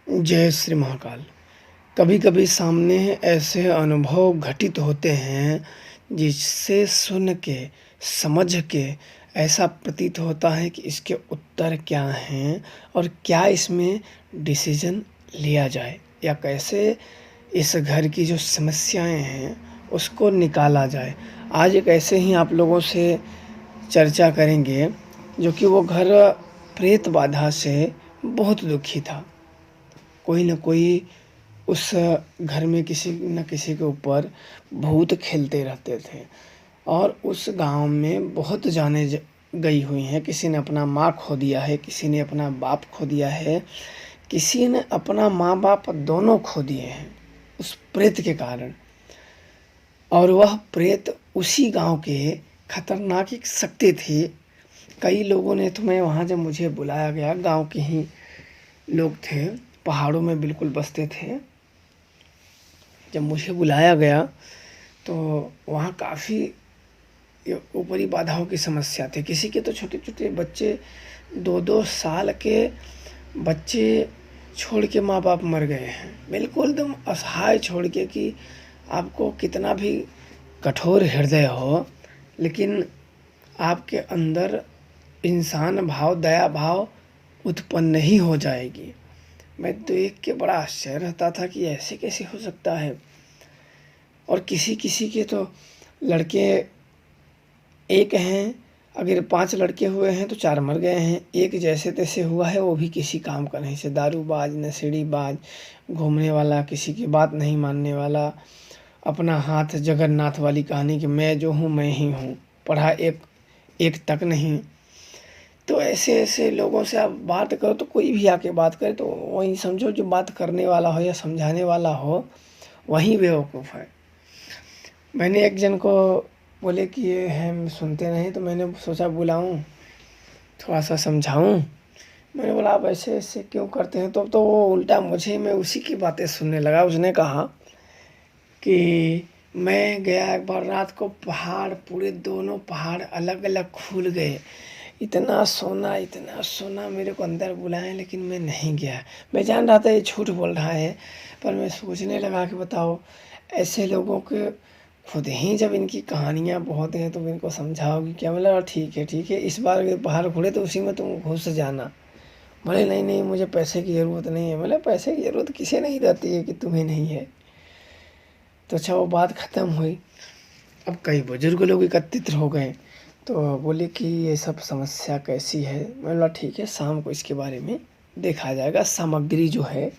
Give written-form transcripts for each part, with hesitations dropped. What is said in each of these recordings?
जय श्री महाकाल। कभी कभी सामने ऐसे अनुभव घटित होते हैं जिससे सुन के समझ के ऐसा प्रतीत होता है कि इसके उत्तर क्या हैं और क्या इसमें डिसीजन लिया जाए या कैसे इस घर की जो समस्याएं हैं उसको निकाला जाए। आज एक ऐसे ही आप लोगों से चर्चा करेंगे जो कि वो घर प्रेत बाधा से बहुत दुखी था। कोई न कोई उस घर में किसी न किसी के ऊपर भूत खेलते रहते थे और उस गांव में बहुत जाने गई हुई हैं। किसी ने अपना माँ खो दिया है, किसी ने अपना बाप खो दिया है, किसी ने अपना माँ बाप दोनों खो दिए हैं उस प्रेत के कारण। और वह प्रेत उसी गांव के खतरनाक एक शक्ति थी। कई लोगों ने तो मैं वहाँ जब मुझे बुलाया गया, गांव के ही लोग थे, पहाड़ों में बिल्कुल बसते थे। जब मुझे बुलाया गया तो वहाँ काफ़ी ऊपरी बाधाओं की समस्या थी। किसी के तो छोटे छोटे बच्चे, 2-2 साल के बच्चे छोड़ के माँ बाप मर गए हैं, बिल्कुल एकदम असहाय छोड़ के कि आपको कितना भी कठोर हृदय हो लेकिन आपके अंदर इंसान भाव, दया भाव उत्पन्न ही हो जाएगी। मैं देख के बड़ा आश्चर्य रहता था कि ऐसे कैसे हो सकता है। और किसी किसी के तो लड़के एक हैं, अगर 5 लड़के हुए हैं तो 4 मर गए हैं। एक जैसे तैसे हुआ है, वो भी किसी काम का नहीं से, दारूबाज, नशेड़ीबाज, घूमने वाला, किसी की बात नहीं मानने वाला, अपना हाथ जगन्नाथ वाली कहानी कि मैं जो हूँ मैं ही हूँ, पढ़ा एक एक तक नहीं। तो ऐसे ऐसे लोगों से आप बात करो तो कोई भी आके बात करे तो वही समझो, जो बात करने वाला हो या समझाने वाला हो वही बेवकूफ़ है। मैंने एक जन को बोले कि ये है सुनते नहीं, तो मैंने सोचा बुलाऊं, थोड़ा सा समझाऊं। मैंने बोला आप ऐसे ऐसे क्यों करते हैं, तो वो उल्टा मुझे, मैं उसी की बातें सुनने लगा। उसने कहा कि मैं गया एक बार रात को, पहाड़ पूरे दोनों पहाड़ अलग अलग खुल गए, इतना सोना मेरे को अंदर बुलाए, लेकिन मैं नहीं गया। मैं जान रहा था ये झूठ बोल रहा है, पर मैं सोचने लगा कि बताओ ऐसे लोगों के खुद ही जब इनकी कहानियाँ बहुत हैं तो इनको समझाओगी क्या। मतलब ठीक है, इस बार अगर बाहर खुले तो उसी में तुम घुस जाना। बोले नहीं नहीं, मुझे पैसे की ज़रूरत नहीं है। मतलब पैसे की ज़रूरत किसे नहीं रहती है कि तुम्हें नहीं है। तो अच्छा, वो बात ख़त्म हुई। अब कई बुजुर्ग लोग एकत्रित हो गए तो बोले कि ये सब समस्या कैसी है। मैं बोला ठीक है, शाम को इसके बारे में देखा जाएगा। सामग्री जो है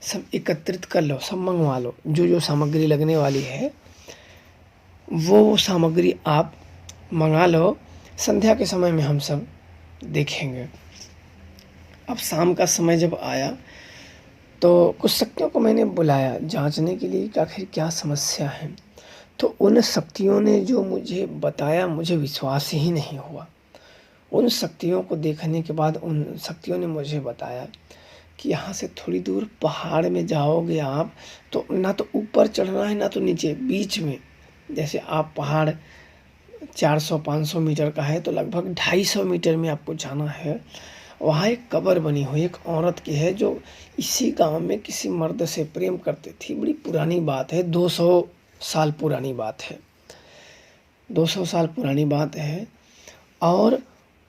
सब एकत्रित कर लो, सब मंगवा लो, जो जो सामग्री लगने वाली है वो सामग्री आप मंगा लो। संध्या के समय में हम सब देखेंगे। अब शाम का समय जब आया तो कुछ शक्तियों को मैंने बुलाया जांचने के लिए कि आखिर क्या समस्या है। तो उन शक्तियों ने जो मुझे बताया, मुझे विश्वास ही नहीं हुआ। उन शक्तियों को देखने के बाद उन शक्तियों ने मुझे बताया कि यहाँ से थोड़ी दूर पहाड़ में जाओगे आप तो ना तो ऊपर चढ़ना है ना तो नीचे, बीच में। जैसे आप पहाड़ 400-500 मीटर का है तो लगभग 250 मीटर में आपको जाना है। वहाँ एक कब्र बनी हुई एक औरत की है जो इसी गांव में किसी मर्द से प्रेम करती थी। बड़ी पुरानी बात है, 200 साल पुरानी बात है, 200 साल पुरानी बात है। और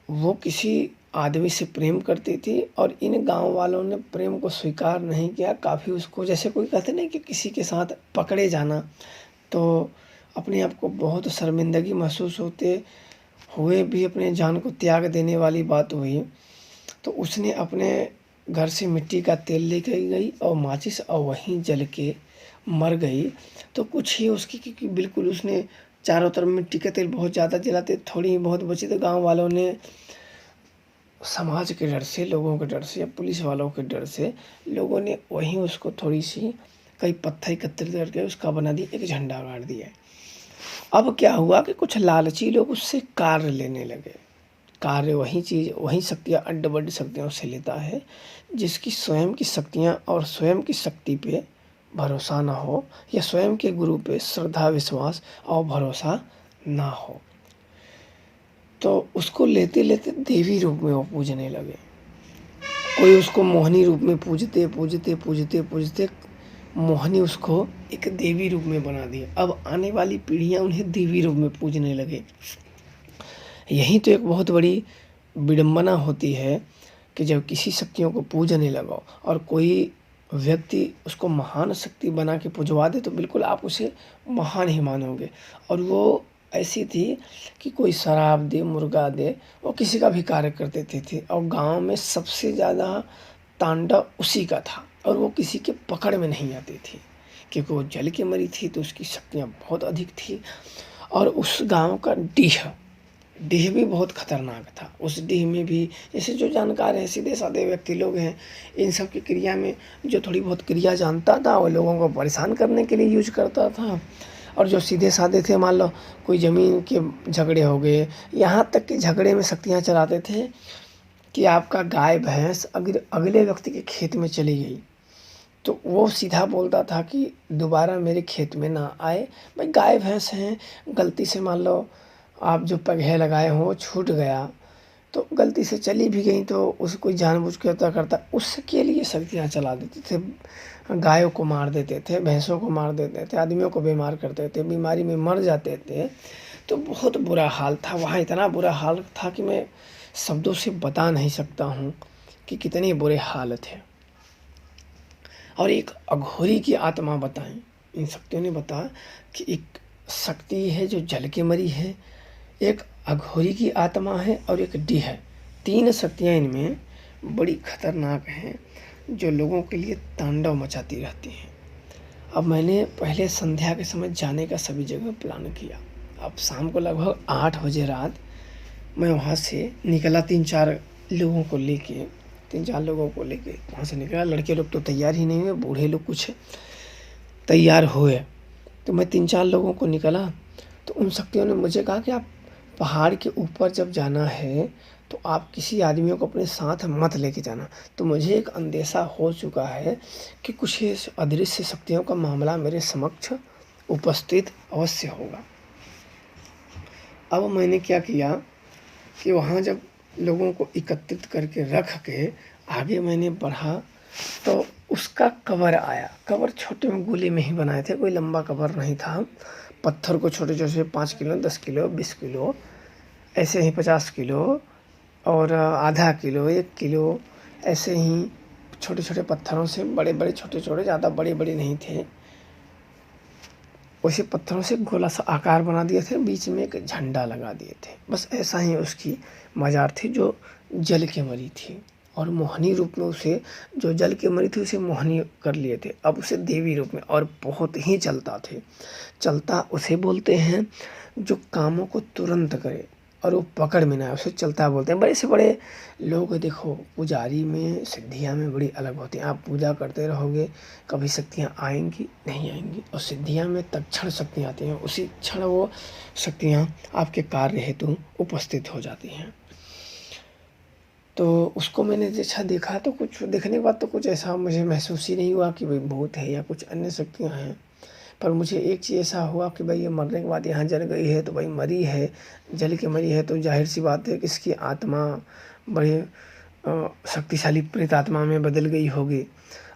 वो किसी आदमी से प्रेम करती थी और इन गांव वालों ने प्रेम को स्वीकार नहीं किया। काफ़ी उसको, जैसे कोई कहते नहीं कि किसी के साथ पकड़े जाना, तो अपने आप को बहुत शर्मिंदगी महसूस होते हुए भी अपने जान को त्याग देने वाली बात हुई। तो उसने अपने घर से मिट्टी का तेल लेकर गई और माचिस, और वहीं जल के मर गई। तो कुछ ही उसकी, क्योंकि बिल्कुल उसने चारों तरफ मिट्टी का तेल बहुत ज़्यादा जलाते, थोड़ी ही बहुत बची, तो गांव वालों ने समाज के डर से, लोगों के डर से या पुलिस वालों के डर से, लोगों ने वहीं उसको थोड़ी सी कई पत्थर एकत्रित करके उसका बना दिया, एक झंडा गाड़ दिया। अब क्या हुआ कि कुछ लालची लोग उससे कार्य लेने लगे। कार्य वही चीज़, वही शक्तियाँ, अड्ड बड्ड शक्तियाँ उससे लेता है जिसकी स्वयं की शक्तियाँ और स्वयं की शक्ति पे भरोसा ना हो या स्वयं के गुरु पे श्रद्धा, विश्वास और भरोसा ना हो। तो उसको लेते लेते देवी रूप में वो पूजने लगे। कोई उसको मोहिनी रूप में पूजते पूजते पूजते पूजते मोहिनी उसको एक देवी रूप में बना दी। अब आने वाली पीढ़ियां उन्हें देवी रूप में पूजने लगे। यही तो एक बहुत बड़ी विडंबना होती है कि जब किसी शक्तियों को पूजने लगो और कोई व्यक्ति उसको महान शक्ति बना के पुजवा दे तो बिल्कुल आप उसे महान ही मानोगे। और वो ऐसी थी कि कोई शराब दे, मुर्गा दे, वो किसी का भी कार्य कर देते थे। और गांव में सबसे ज़्यादा तांडव उसी का था और वो किसी के पकड़ में नहीं आती थी, क्योंकि वो जल के मरी थी तो उसकी शक्तियाँ बहुत अधिक थी। और उस गांव का डीह भी बहुत खतरनाक था। उस डीह में भी जैसे जो जानकार हैं, सीधे साधे व्यक्ति लोग हैं, इन सब की क्रिया में जो थोड़ी बहुत क्रिया जानता था वो लोगों को परेशान करने के लिए यूज करता था। और जो सीधे साधे थे, मान लो कोई ज़मीन के झगड़े हो गए, यहाँ तक कि झगड़े में शक्तियाँ चलाते थे कि आपका गाय भैंस अगर अगले व्यक्ति के खेत में चली गई तो वो सीधा बोलता था कि दोबारा मेरे खेत में ना आए। भाई गाय भैंस हैं, गलती से मान लो आप जो पगहे लगाए हों वो छूट गया तो गलती से चली भी गई तो उसे कोई जानबूझ के होता करता, उसके लिए शक्तियाँ चला देते थे। गायों को मार देते थे, भैंसों को मार देते थे, आदमियों को बीमार करते थे, बीमारी में मर जाते थे। तो बहुत बुरा हाल था वहाँ, इतना बुरा हाल था कि मैं शब्दों से बता नहीं सकता हूँ कि कितने बुरे हाल थे। और एक अघोरी की आत्मा बताएं, इन शक्तियों ने बताया कि एक शक्ति है जो जल के मरी है, एक अघोरी की आत्मा है और एक डीह है। 3 शक्तियाँ इनमें बड़ी खतरनाक हैं जो लोगों के लिए तांडव मचाती रहती हैं। अब मैंने पहले संध्या के समय जाने का सभी जगह प्लान किया। अब शाम को लगभग 8 बजे रात मैं वहाँ से निकला, 3-4 लोगों को लेके वहाँ से निकला। लड़के लोग तो तैयार ही नहीं हुए, बूढ़े लोग कुछ तैयार हुए। तो मैं 3-4 लोगों को निकला तो उन शक्तियों ने मुझे कहा कि आप पहाड़ के ऊपर जब जाना है तो आप किसी आदमियों को अपने साथ मत लेके जाना। तो मुझे एक अंदेशा हो चुका है कि कुछ अदृश्य शक्तियों का मामला मेरे समक्ष उपस्थित अवश्य होगा। अब मैंने क्या किया कि वहाँ जब लोगों को एकत्रित करके रख के आगे मैंने बढ़ा तो उसका कवर आया। कवर छोटे में गोले में ही बनाए थे, कोई लंबा कवर नहीं था। पत्थर को छोटे छोटे 5 किलो, 10 किलो, 20 किलो, ऐसे ही 50 किलो और आधा किलो, 1 किलो, ऐसे ही छोटे छोटे पत्थरों से बड़े बड़े छोटे छोटे, ज़्यादा बड़े बड़े नहीं थे, उसी पत्थरों से गोला सा आकार बना दिए थे, बीच में एक झंडा लगा दिए थे। बस ऐसा ही उसकी मज़ार थी जो जल के मरी थी। और मोहिनी रूप में उसे, जो जल के मरी थी उसे मोहिनी कर लिए थे, अब उसे देवी रूप में। और बहुत ही चलता उसे बोलते हैं जो कामों को तुरंत करे और वो पकड़ में ना आए, उसे चलता बोलते हैं। बड़े से बड़े लोग देखो, पुजारी में, सिद्धियाँ में बड़ी अलग होती हैं। आप पूजा करते रहोगे, कभी शक्तियाँ आएंगी नहीं आएंगी, और सिद्धियाँ में तत्क्षण शक्तियाँ आती हैं, उसी क्षण वो शक्तियाँ आपके कार्य हेतु उपस्थित हो जाती हैं। तो उसको मैंने जैसा देखा तो कुछ देखने के बाद तो कुछ ऐसा मुझे महसूस ही नहीं हुआ कि भाई भूत है या कुछ अन्य शक्तियाँ हैं। पर मुझे एक चीज़ ऐसा हुआ कि भाई ये मरने के बाद यहाँ जल गई है तो भाई मरी है, जल के मरी है तो जाहिर सी बात है कि इसकी आत्मा बड़ी शक्तिशाली प्रेत आत्मा में बदल गई होगी।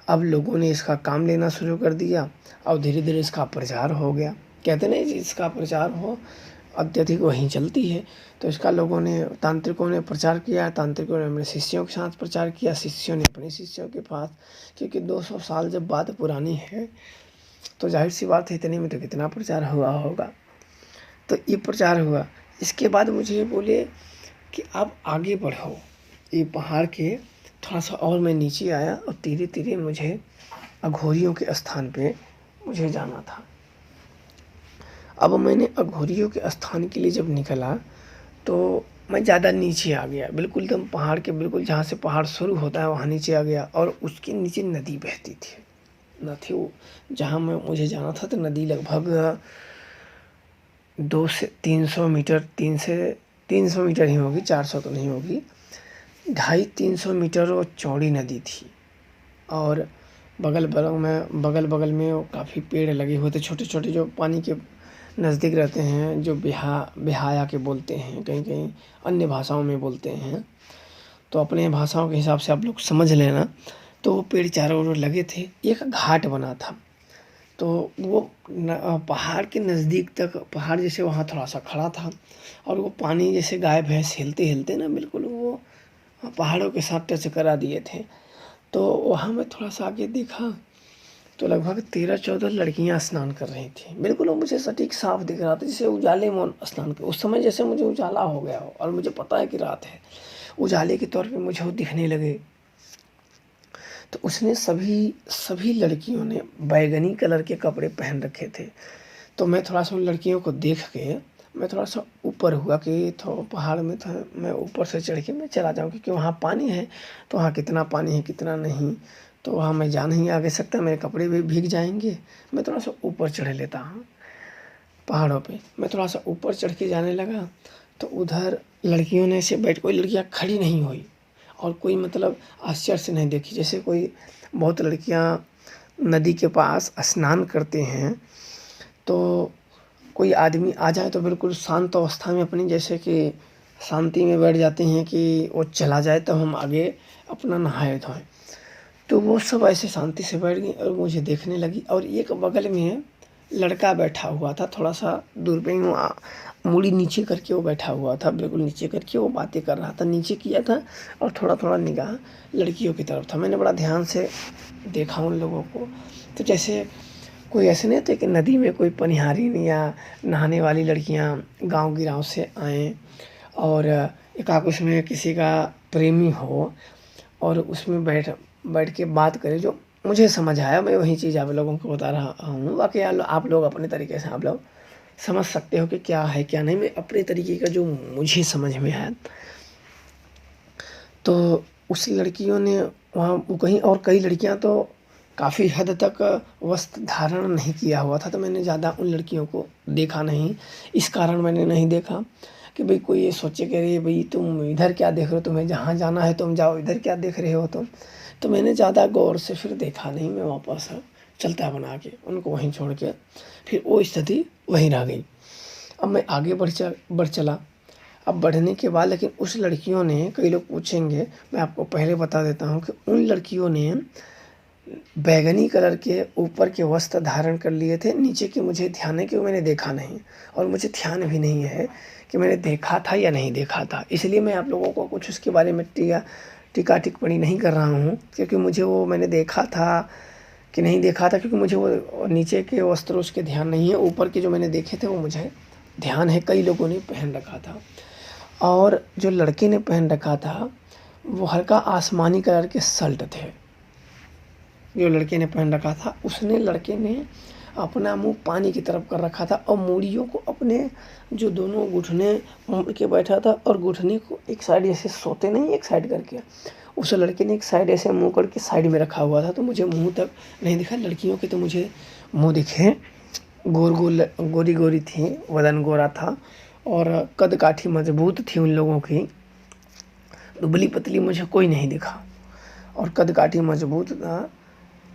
अब लोगों ने इसका काम लेना शुरू कर दिया और धीरे धीरे इसका प्रचार हो गया। कहते नहीं इसका प्रचार हो अत्यधिक वहीं चलती है। तो इसका लोगों ने, तांत्रिकों ने प्रचार किया, तांत्रिकों ने अपने शिष्यों के साथ प्रचार किया, शिष्यों ने अपने शिष्यों के पास, क्योंकि 200 साल जब बात पुरानी है तो जाहिर सी बात है इतने में तो कितना प्रचार हुआ होगा। तो ये प्रचार हुआ। इसके बाद मुझे बोले कि आप आगे बढ़ो, ये पहाड़ के थोड़ा सा और मैं नीचे आया और धीरे धीरे मुझे अघोरियों के स्थान पे मुझे जाना था। अब मैंने अघोरियों के स्थान के लिए जब निकला तो मैं ज़्यादा नीचे आ गया, बिल्कुल एकदम पहाड़ के बिल्कुल जहाँ से पहाड़ शुरू होता है वहाँ नीचे आ गया। और उसके नीचे नदी बहती थी, वो जहाँ मुझे जाना था तो नदी लगभग 200 से 300 मीटर, 300 मीटर ही होगी, 400 तो नहीं होगी, 250-300 मीटर वो चौड़ी नदी थी। और बगल बगल में काफ़ी पेड़ लगे हुए थे, छोटे छोटे, जो पानी के नज़दीक रहते हैं, जो बेहाया के बोलते हैं, कहीं कहीं अन्य भाषाओं में बोलते हैं। तो अपने भाषाओं के हिसाब से आप लोग समझ लेना। तो वो पेड़ चारों ओर लगे थे, एक घाट बना था। तो वो पहाड़ के नज़दीक तक, पहाड़ जैसे वहाँ थोड़ा-सा खड़ा था और वो पानी जैसे गाय भैंस हिलते-हिलते ना बिल्कुल वो पहाड़ों के साथ टच करा दिए थे। तो वहाँ मैं थोड़ा-सा आगे देखा तो लगभग 13-14 लड़कियाँ स्नान कर रही थीं। बिल्कुल वो मुझे सटीक साफ दिख रहा था, जैसे उजाले में स्नान कर, उस समय जैसे मुझे उजाला हो गया हो और मुझे पता है कि रात है। उजाले के तौर पे मुझे वो दिखने लगे। तो उसने सभी लड़कियों ने बैंगनी कलर के कपड़े पहन रखे थे। तो मैं थोड़ा-सा उन लड़कियों को देख के मैं थोड़ा-सा ऊपर हुआ कि थो पहाड़ में था, मैं ऊपर से चढ़ के मैं चला जाऊँ, क्योंकि वहाँ पानी है, तो वहाँ कितना पानी है कितना नहीं, तो वहाँ मैं जा नहीं आगे सकता, मेरे कपड़े भी भीग जाएँगे। मैं थोड़ा-सा ऊपर चढ़ लेता हूँ पहाड़ों पे। मैं थोड़ा-सा ऊपर चढ़ के जाने लगा, तो उधर लड़कियों ने ऐसे बैठ, कोई लड़कियाँ खड़ी नहीं हुई और कोई मतलब आश्चर्य से नहीं देखी। जैसे कोई बहुत लड़कियाँ नदी के पास स्नान करते हैं, तो कोई आदमी आ जाए तो बिल्कुल शांत अवस्था में अपनी जैसे कि शांति में बैठ जाते हैं कि वो चला जाए तब हम आगे अपना नहाए-धोएँ। तो वो सब ऐसे शांति से बैठ गईं और मुझे देखने लगी और एक बगल में लड़का बैठा हुआ था, थोड़ा-सा दूर पे यूँ मूड़ी नीचे करके वो बैठा हुआ था, बिल्कुल नीचे करके वो बातें कर रहा था, नीचे किया था और थोड़ा-थोड़ा निगाह लड़कियों की तरफ था। मैंने बड़ा ध्यान से देखा उन लोगों को, तो जैसे कोई ऐसे नहीं होते कि नदी में कोई पनिहारिन या नहाने वाली लड़कियाँ गाँव-गिराँव से आएँ और एकाक उसमें किसी का प्रेमी हो और उसमें बैठ बैठ के बात करें। जो मुझे समझ आया मैं वही चीज़ आप लोगों को बता रहा हूँ। बाकी आप लोग अपने तरीके से आप लोग समझ सकते हो कि क्या है क्या नहीं। मैं अपने तरीके का जो मुझे समझ में आया। तो उस लड़कियों ने वहाँ वो कहीं और कई लड़कियाँ तो काफ़ी हद तक वस्त्र धारण नहीं किया हुआ था, तो मैंने ज़्यादा उन लड़कियों को देखा नहीं। इस कारण मैंने नहीं देखा कि भई कोई ये सोचे कि अरे भई तुम इधर क्या देख रहे हो, तुम्हें जहाँ जाना है तुम जाओ, इधर क्या देख रहे हो तुम। तो मैंने ज़्यादा गौर से फिर देखा नहीं, मैं वापस चलता बना के उनको वहीं छोड़ के फिर वो स्थिति वहीं रह गई। अब मैं आगे बढ़ चला। अब बढ़ने के बाद लेकिन उस लड़कियों ने, कई लोग पूछेंगे, मैं आपको पहले बता देता हूँ कि उन लड़कियों ने बैंगनी कलर के ऊपर के वस्त्र धारण कर लिए थे, नीचे के मुझे ध्यान है कि वो मैंने देखा नहीं और मुझे ध्यान भी नहीं है कि मैंने देखा था या नहीं देखा था। इसलिए मैं आप लोगों को कुछ उसके बारे में टीका टिप्पणी नहीं कर रहा हूँ, क्योंकि मुझे वो मैंने देखा था कि नहीं देखा था, क्योंकि मुझे वो नीचे के वस्त्र उसके ध्यान नहीं है। ऊपर के जो मैंने देखे थे वो मुझे ध्यान है, कई लोगों ने पहन रखा था। और जो लड़के ने पहन रखा था वो हल्का आसमानी कलर के शर्ट थे, जो लड़के ने पहन रखा था। उसने, लड़के ने अपना मुंह पानी की तरफ कर रखा था और मूड़ियों को अपने जो दोनों घुटने मोड़ के बैठा था और घुटने को एक साइड ऐसे सोते नहीं एक साइड करके, उस लड़के ने एक साइड ऐसे मुंह करके साइड में रखा हुआ था। तो मुझे मुंह तक नहीं दिखा, लड़कियों के तो मुझे मुंह दिखे, गोरी गोरी थी, वजन गोरा था और कद काठी मजबूत थी उन लोगों की। दुबली पतली मुझे कोई नहीं दिखा और कद काठी मजबूत था।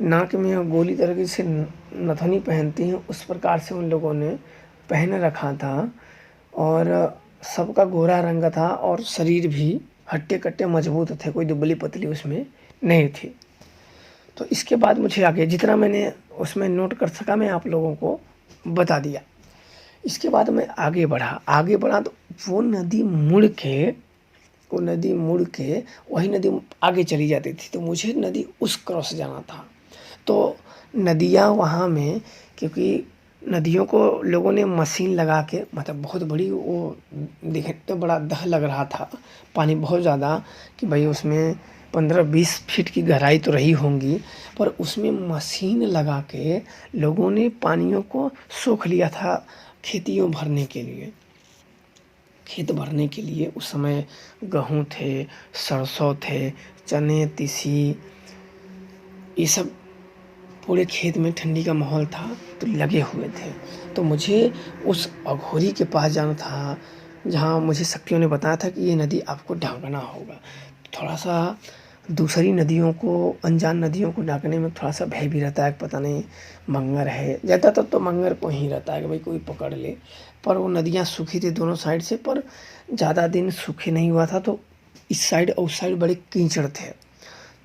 नाक में गोली तरह से नथनी पहनती हैं उस प्रकार से उन लोगों ने पहन रखा था और सबका गोरा रंग था और शरीर भी हट्टे कट्टे मजबूत थे, कोई दुबली पतली उसमें नहीं थी। तो इसके बाद मुझे आगे जितना मैंने उसमें नोट कर सका मैं आप लोगों को बता दिया। इसके बाद मैं आगे बढ़ा तो वो नदी मुड़ के वही नदी आगे चली जाती थी, तो मुझे नदी उस क्रॉस जाना था। तो नदियाँ वहाँ में, क्योंकि नदियों को लोगों ने मशीन लगा के, मतलब बहुत बड़ी वो देखने तो बड़ा दह लग रहा था, पानी बहुत ज़्यादा कि भाई उसमें 15-20 फीट की गहराई तो रही होंगी, पर उसमें मशीन लगा के लोगों ने पानियों को सोख लिया था खेतियों भरने के लिए। खेत भरने के लिए उस समय गेहूँ थे, सरसों थे, चने, तीसी, ये सब पूरे खेत में ठंडी का माहौल था तो लगे हुए थे। तो मुझे उस अघोरी के पास जाना था जहाँ मुझे शक्तियों ने बताया था कि ये नदी आपको ढाँकना होगा। थोड़ा-सा दूसरी नदियों को, अनजान नदियों को ढाँकने में थोड़ा-सा भय भी रहता है कि पता नहीं मगर है, ज़्यादातर तो मगर को ही रहता है कि भाई कोई पकड़ ले। पर वो नदियाँ सूखी थी दोनों साइड से, पर ज़्यादा दिन सूखे नहीं हुआ था, तो इस साइड और उस साइड बड़े कीचड़ थे।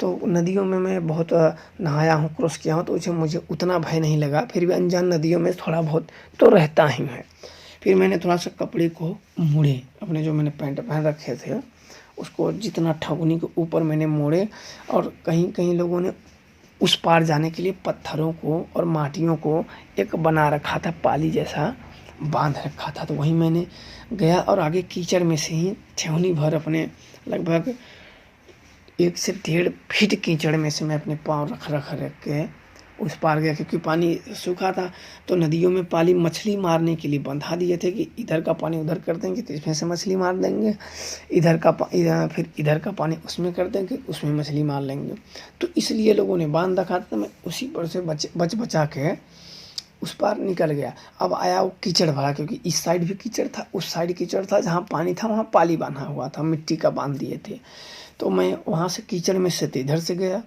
तो नदियों में मैं बहुत नहाया हूँ, क्रॉस किया हूँ, तो उसे मुझे उतना भय नहीं लगा। फिर भी अनजान नदियों में थोड़ा बहुत तो रहता ही है। फिर मैंने थोड़ा सा कपड़े को मोड़े, अपने जो मैंने पैंट पहन रखे थे उसको जितना ठगुनी के ऊपर मैंने मोड़े, और कहीं कहीं लोगों ने उस पार जाने के लिए पत्थरों को और माटियों को एक बना रखा था, पाली जैसा बांध रखा था। तो वहीं मैंने गया और आगे कीचड़ में से ही ठेहुनी भर अपने लगभग 1 से 1.5 फीट कीचड़ में से मैं अपने पाँव रख के उस पार गया, क्योंकि पानी सूखा था। तो नदियों में पाली मछली मारने के लिए बंधा दिए थे कि इधर का पानी उधर कर देंगे तो इसमें से मछली मार देंगे, फिर इधर का पानी उसमें कर देंगे, उसमें मछली मार लेंगे। तो इसलिए लोगों ने बांध रखा था। मैं उसी पर से बचा के उस पार निकल गया। अब आया वो कीचड़ भरा, क्योंकि इस साइड भी कीचड़ था, उस साइड कीचड़ था। जहाँ पानी था वहाँ पाली बांधा हुआ था, मिट्टी का बांध दिए थे। तो मैं वहाँ से कीचड़ में से इधर से गया,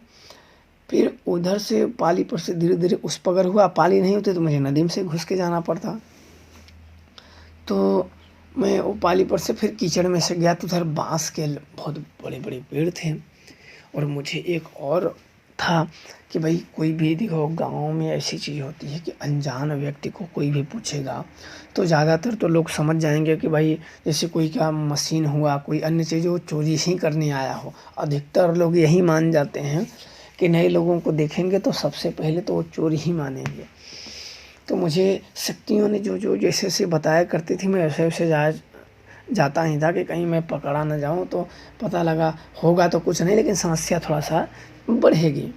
फिर उधर से पाली पर से धीरे धीरे उस पगर हुआ। पाली नहीं होती तो मुझे नदी में से घुस के जाना पड़ता। तो मैं वो पाली पर से फिर कीचड़ में से गया, तो उधर बांस के बहुत बड़े बड़े पेड़ थे। और मुझे एक और था कि भाई कोई भी देखो गाँव में ऐसी चीज़ होती है कि अनजान व्यक्ति को कोई भी पूछेगा तो ज़्यादातर तो लोग समझ जाएंगे कि भाई जैसे कोई का मशीन हुआ, कोई अन्य चीज़ वो चोरी ही करने आया हो। अधिकतर लोग यही मान जाते हैं कि नए लोगों को देखेंगे तो सबसे पहले तो वो चोर ही मानेंगे। तो मुझे शक्तियों ने जो जो जैसे जैसे बताया करती थी, मैं वैसे वैसे जाता ही था कि कहीं मैं पकड़ा ना जाऊं। तो पता लगा होगा तो कुछ नहीं, लेकिन समस्या थोड़ा सा बढ़ेगी,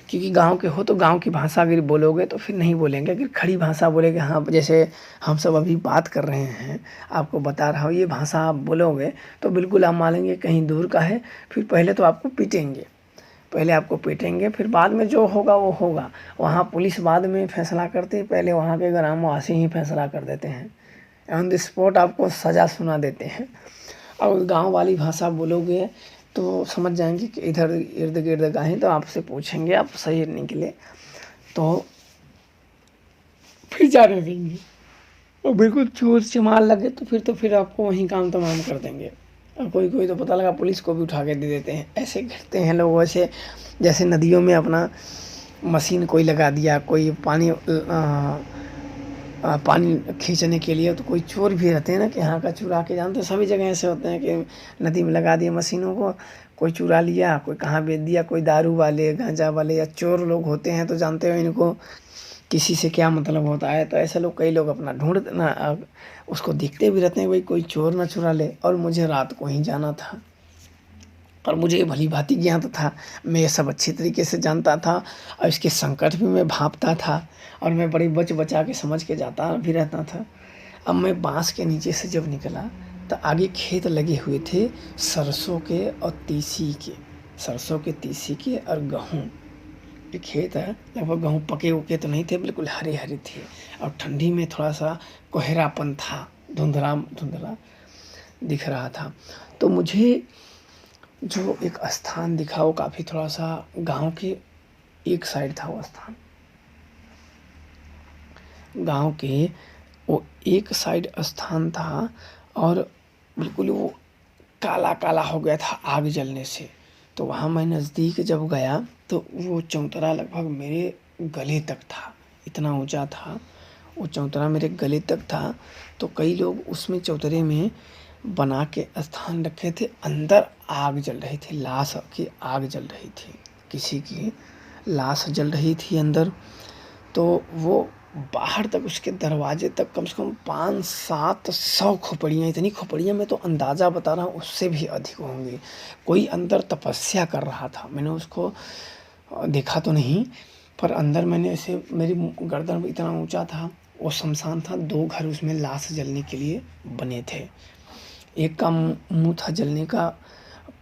क्योंकि गांव के हो तो गांव की भाषा अगर बोलोगे तो फिर नहीं बोलेंगे। अगर खड़ी भाषा बोलेगे, हाँ जैसे हम सब अभी बात कर रहे हैं, आपको बता रहा हूँ, ये भाषा आप बोलोगे तो बिल्कुल आप मानेंगे कहीं दूर का है। फिर पहले तो आपको पीटेंगे, फिर बाद में जो होगा वो होगा। वहाँ पुलिस बाद में फैसला करती है, पहले वहाँ के ग्रामवासी ही फैसला कर देते हैं, ऑन द स्पॉट आपको सज़ा सुना देते हैं। और गांव वाली भाषा बोलोगे तो समझ जाएंगे कि इधर इर्द गिर्द का है, तो आपसे पूछेंगे, आप सही निकले तो फिर जाने देंगे। और बिल्कुल चोर चमार लगे तो फिर आपको वहीं काम तमाम कर देंगे। और कोई कोई तो पता लगा पुलिस को भी उठा के दे देते हैं। ऐसे करते हैं लोग। वैसे जैसे नदियों में अपना मशीन कोई लगा दिया, कोई पानी खींचने के लिए, तो कोई चोर भी रहते हैं ना कि यहाँ का चुरा के जानते। सभी जगह ऐसे होते हैं कि नदी में लगा दिए मशीनों को, कोई चुरा लिया, कोई कहाँ बेच दिया। कोई दारू वाले, गांजा वाले या चोर लोग होते हैं, तो जानते हो इनको किसी से क्या मतलब होता है। तो ऐसे लोग कई लोग अपना ढूंढ ना उसको देखते भी रहते हैं, भाई कोई चोर ना चुरा ले। और मुझे रात को ही जाना था और मुझे ये भली भांति ज्ञात था, मैं ये सब अच्छी तरीके से जानता था और इसके संकट भी मैं भांपता था। और मैं बड़ी बचा के समझ के जाता भी रहता था। अब मैं बांस के नीचे से जब निकला तो आगे खेत लगे हुए थे सरसों के और तीसी के और गेहूँ। ये खेत है, लगभग गेहूँ पके उके तो नहीं थे, बिल्कुल हरे हरे थे। और ठंडी में थोड़ा सा कोहरापन था, धुंधला धुंधला दिख रहा था। तो मुझे जो एक स्थान दिखा वो काफ़ी थोड़ा सा गांव के एक साइड था। वो स्थान गांव के वो एक साइड स्थान था और बिल्कुल वो काला काला हो गया था आग जलने से। तो वहाँ मैं नज़दीक जब गया तो वो चौतरा लगभग मेरे गले तक था, इतना ऊंचा था वो चौतरा, मेरे गले तक था। तो कई लोग उसमें चौतरे में बना के स्थान रखे थे। अंदर आग जल रही थी, लाश की आग जल रही थी, किसी की लाश जल रही थी अंदर। तो वो बाहर तक, उसके दरवाजे तक कम से कम 500-700 खोपड़ियाँ, इतनी खोपड़ियाँ मैं तो अंदाज़ा बता रहा हूँ उससे भी अधिक होंगी। कोई अंदर तपस्या कर रहा था, मैंने उसको देखा तो नहीं, पर अंदर मैंने ऐसे, मेरी गर्दन इतना ऊंचा था। वो शमशान था, 2 घर उसमें लाश जलने के लिए बने थे। एक का मुंह था जलने का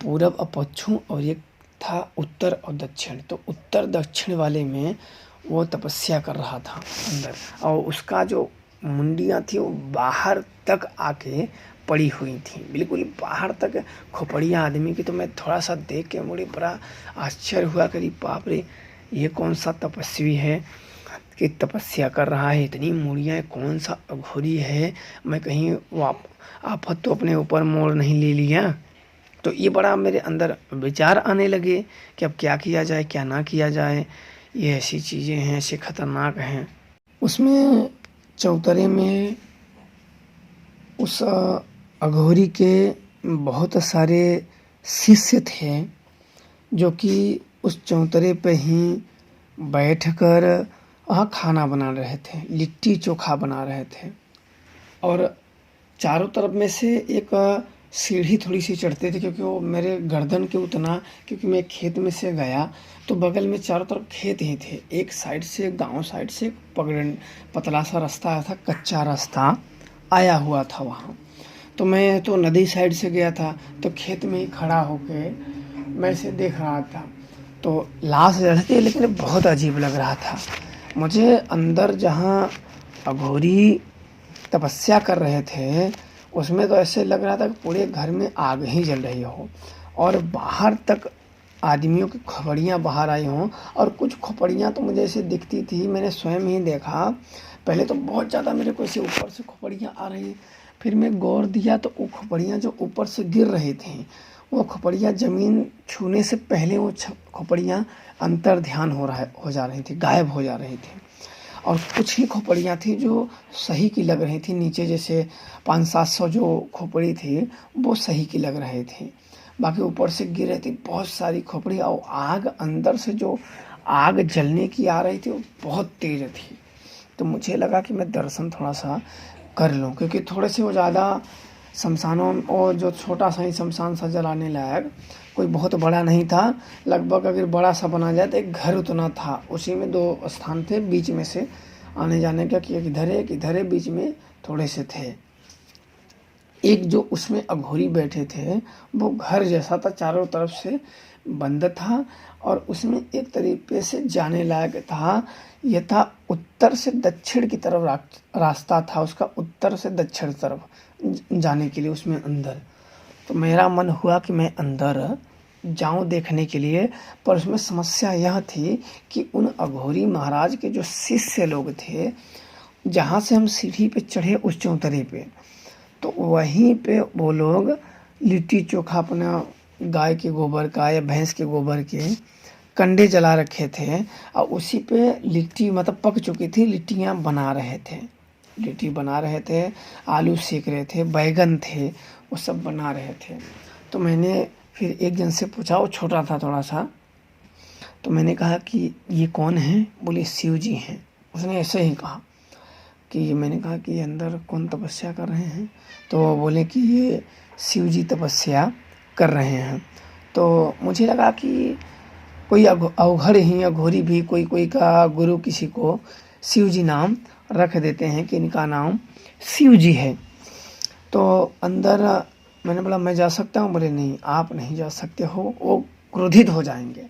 पूरब और पश्चिम, और एक था उत्तर और दक्षिण। तो उत्तर दक्षिण वाले में वो तपस्या कर रहा था अंदर, और उसका जो मुंडियाँ थी वो बाहर तक आके पड़ी हुई थी, बिल्कुल बाहर तक खोपड़ियाँ आदमी की। तो मैं थोड़ा सा देख के मुझे बड़ा आश्चर्य हुआ, करीब बाप रे ये कौन सा तपस्वी है। कि तपस्या कर रहा है, इतनी मूड़ियाँ, कौन सा अघोरी है, मैं कहीं आफत तो अपने ऊपर मोड़ नहीं ले लिया। तो ये बड़ा मेरे अंदर विचार आने लगे कि अब क्या किया जाए, क्या ना किया जाए। ये ऐसी चीज़ें हैं, ऐसे खतरनाक हैं। उसमें चौतरे में उस अघोरी के बहुत सारे शिष्य थे जो कि उस चौतरे पे ही बैठकर खाना बना रहे थे, लिट्टी चोखा बना रहे थे। और चारों तरफ में से एक सीढ़ी थोड़ी सी चढ़ते थे, क्योंकि वो मेरे गर्दन के उतना, क्योंकि मैं खेत में से गया तो बगल में चारों तरफ खेत ही थे। एक साइड से, गांव साइड से पतला सा रास्ता आया था, कच्चा रास्ता आया हुआ था वहाँ। तो मैं तो नदी साइड से गया था, तो खेत में ही खड़ा होके मैं इसे देख रहा था। तो लाश लड़ती, लेकिन बहुत अजीब लग रहा था मुझे। अंदर जहाँ अघोरी तपस्या कर रहे थे उसमें तो ऐसे लग रहा था कि पूरे घर में आग ही जल रही हो, और बाहर तक आदमियों की खोपड़ियाँ बाहर आई हों। और कुछ खोपड़ियाँ तो मुझे ऐसे दिखती थी, मैंने स्वयं ही देखा। पहले तो बहुत ज़्यादा मेरे को ऐसे ऊपर से खोपड़ियाँ आ रही, फिर मैं गौर दिया तो वो खोपड़ियाँ जो ऊपर से गिर रही थी, वो खोपड़ियाँ ज़मीन छूने से पहले वो खोपड़ियाँ अंतर ध्यान हो जा रही थी, गायब हो जा रही थी। और कुछ ही खोपड़ियाँ थी जो सही की लग रही थी, नीचे जैसे 500-700 जो खोपड़ी थी वो सही की लग रही थी, बाकी ऊपर से गिर रही थी बहुत सारी खोपड़ी। और आग अंदर से जो आग जलने की आ रही थी वो बहुत तेज थी। तो मुझे लगा कि मैं दर्शन थोड़ा सा कर लूँ, क्योंकि थोड़े से वो ज़्यादा शमशानों, और जो छोटा सा ही शमशान सा जलाने लायक, कोई बहुत बड़ा नहीं था। लगभग अगर बड़ा सा बना जाए तो एक घर उतना था, उसी में 2 स्थान थे बीच में से आने जाने का, कि एक इधर है, बीच में थोड़े से थे। एक जो उसमें अघोरी बैठे थे वो घर जैसा था, चारों तरफ से बंद था, और उसमें एक तरीके से जाने लायक था। यह था उत्तर से दक्षिण की तरफ रास्ता था उसका, उत्तर से दक्षिण तरफ जाने के लिए उसमें अंदर। तो मेरा मन हुआ कि मैं अंदर जाऊं देखने के लिए, पर उसमें समस्या यह थी कि उन अघोरी महाराज के जो शिष्य लोग थे, जहाँ से हम सीढ़ी पे चढ़े उस चौतरे पे, तो वहीं पे वो लोग लिट्टी चोखा अपना गाय के गोबर का या भैंस के गोबर के कंडे जला रखे थे, और उसी पे लिट्टी मतलब पक चुकी थी, लिट्टियाँ बना रहे थे, लिट्टी बना रहे थे, आलू सेक रहे थे, बैगन थे, वो सब बना रहे थे। तो मैंने फिर एक जन से पूछा, वो छोटा था थोड़ा सा, तो मैंने कहा कि ये कौन है? बोले शिव जी हैं। उसने ऐसे ही कहा कि, मैंने कहा कि अंदर कौन तपस्या कर रहे हैं? तो वो बोले कि ये शिव जी तपस्या कर रहे हैं। तो मुझे लगा कि कोई अवघड़ ही, अघोरी भी, कोई का गुरु किसी को शिव जी नाम रख देते हैं कि इनका नाम शिव जी है। तो अंदर मैंने बोला मैं जा सकता हूँ? बोले नहीं, आप नहीं जा सकते हो, वो क्रोधित हो जाएंगे,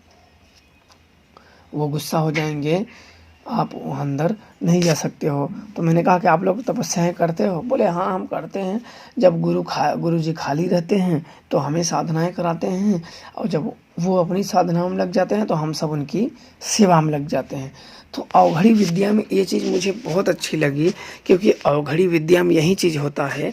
वो गुस्सा हो जाएंगे, आप अंदर नहीं जा सकते हो। तो मैंने कहा कि आप लोग तपस्याएं करते हो? बोले हाँ हम करते हैं, जब गुरु जी खाली रहते हैं तो हमें साधनाएं कराते हैं, और जब वो अपनी साधना में लग जाते हैं तो हम सब उनकी सेवा में लग जाते हैं। तो अवघड़ी विद्या में ये चीज़ मुझे बहुत अच्छी लगी, क्योंकि अवघड़ी विद्या में यही चीज़ होता है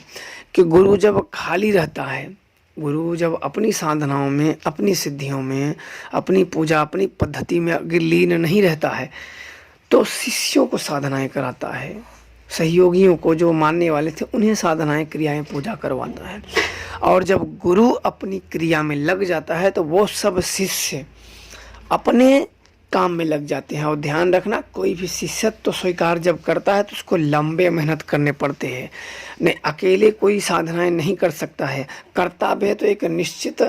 कि गुरु जब खाली रहता है, गुरु जब अपनी साधनाओं में, अपनी सिद्धियों में, अपनी पूजा, अपनी पद्धति में अगर लीन नहीं रहता है, तो शिष्यों को साधनाएं कराता है, सहयोगियों को, जो मानने वाले थे उन्हें साधनाएं, क्रियाएं, पूजा करवाता है। और जब गुरु अपनी क्रिया में लग जाता है तो वो सब शिष्य अपने काम में लग जाते हैं। और ध्यान रखना, कोई भी शिष्यत्व तो स्वीकार जब करता है तो उसको लंबे मेहनत करने पड़ते हैं, नहीं अकेले कोई साधनाएं नहीं कर सकता है। करता भी है तो एक निश्चित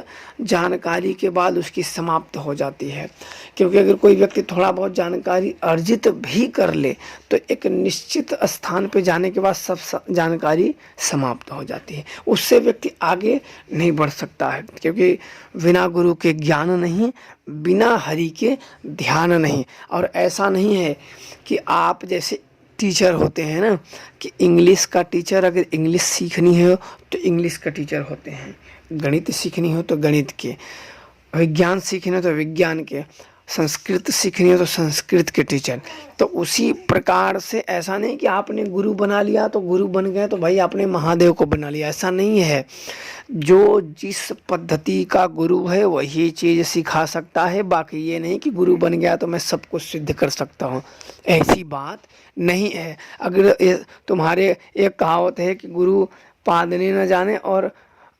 जानकारी के बाद उसकी समाप्त हो जाती है, क्योंकि अगर कोई व्यक्ति थोड़ा बहुत जानकारी अर्जित भी कर ले तो एक निश्चित स्थान पे जाने के बाद सब जानकारी समाप्त हो जाती है, उससे व्यक्ति आगे नहीं बढ़ सकता है। क्योंकि बिना गुरु के ज्ञान नहीं, बिना हरि के ध्यान नहीं। और ऐसा नहीं है कि आप जैसे टीचर होते हैं ना, कि इंग्लिश का टीचर, अगर इंग्लिश सीखनी हो तो इंग्लिश का टीचर होते हैं, गणित सीखनी हो तो गणित के, विज्ञान सीखना तो विज्ञान के, संस्कृत सीखनी है तो संस्कृत के टीचर। तो उसी प्रकार से ऐसा नहीं कि आपने गुरु बना लिया तो गुरु बन गए तो भाई आपने महादेव को बना लिया, ऐसा नहीं है। जो जिस पद्धति का गुरु है वही चीज़ सिखा सकता है, बाकी ये नहीं कि गुरु बन गया तो मैं सब कुछ सिद्ध कर सकता हूँ, ऐसी बात नहीं है। अगर तुम्हारे एक कहावत है कि गुरु पादने न जाने और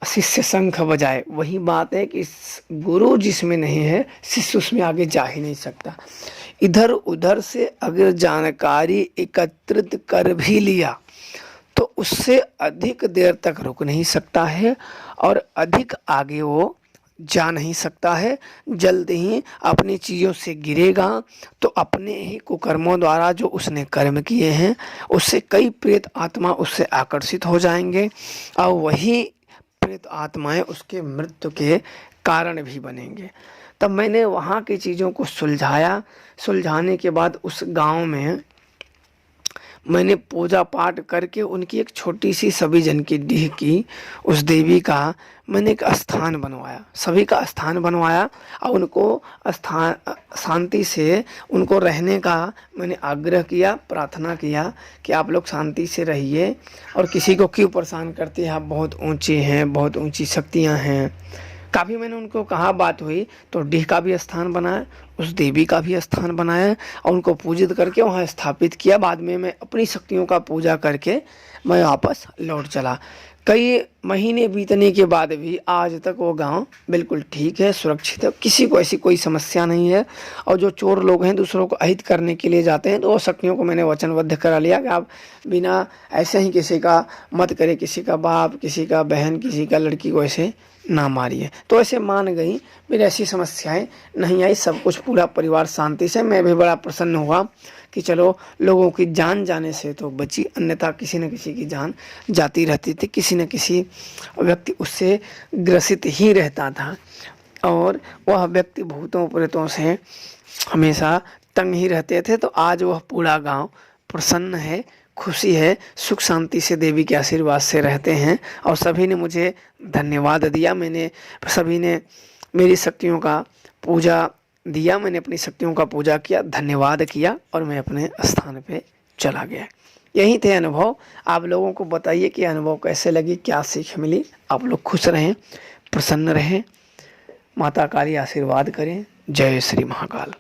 शिष्य शंख बजाए, वही बात है कि गुरु जिसमें नहीं है शिष्य उसमें आगे जा ही नहीं सकता। इधर उधर से अगर जानकारी एकत्रित कर भी लिया तो उससे अधिक देर तक रुक नहीं सकता है और अधिक आगे वो जा नहीं सकता है। जल्द ही अपनी चीज़ों से गिरेगा तो अपने ही कुकर्मों द्वारा जो उसने कर्म किए हैं उससे कई प्रेत आत्मा उससे आकर्षित हो जाएंगे और वही प्रेत आत्माएं उसके मृत्यु के कारण भी बनेंगे। तब मैंने वहाँ की चीज़ों को सुलझाया। सुलझाने के बाद उस गांव में मैंने पूजा पाठ करके उनकी एक छोटी सी सभी जन की डीह की, उस देवी का मैंने एक स्थान बनवाया, सभी का स्थान बनवाया और उनको स्थान शांति से उनको रहने का मैंने आग्रह किया, प्रार्थना किया कि आप लोग शांति से रहिए और किसी को क्यों परेशान करते हैं, आप बहुत ऊंचे हैं, बहुत ऊंची शक्तियां हैं। काफ़ी मैंने उनको कहा, बात हुई तो डीह का भी स्थान बनाया, उस देवी का भी स्थान बनाया और उनको पूजित करके वहाँ स्थापित किया। बाद में मैं अपनी शक्तियों का पूजा करके मैं वापस लौट चला। कई महीने बीतने के बाद भी आज तक वो गांव बिल्कुल ठीक है, सुरक्षित है, किसी को ऐसी कोई समस्या नहीं है। और जो चोर लोग हैं दूसरों को अहित करने के लिए जाते हैं तो वो शक्तियों को मैंने वचनबद्ध करा लिया कि आप बिना ऐसे ही किसी का मत करें, किसी का बाप, किसी का बहन, किसी का लड़की को ऐसे ना मारिए। तो ऐसे मान गई, फिर ऐसी समस्याएं नहीं आई, सब कुछ पूरा परिवार शांति से। मैं भी बड़ा प्रसन्न हुआ कि चलो लोगों की जान जाने से तो बची, अन्यथा किसी न किसी की जान जाती रहती थी, किसी न किसी व्यक्ति उससे ग्रसित ही रहता था और वह व्यक्ति भूतों प्रेतों से हमेशा तंग ही रहते थे। तो आज वह पूरा गांव प्रसन्न है, खुशी है, सुख शांति से देवी के आशीर्वाद से रहते हैं और सभी ने मुझे धन्यवाद दिया। सभी ने मेरी शक्तियों का पूजा दिया, मैंने अपनी शक्तियों का पूजा किया, धन्यवाद किया और मैं अपने स्थान पे चला गया। यही थे अनुभव। आप लोगों को बताइए कि अनुभव कैसे लगी, क्या सीख मिली। आप लोग खुश रहें, प्रसन्न रहें, माता काली आशीर्वाद करें। जय श्री महाकाल।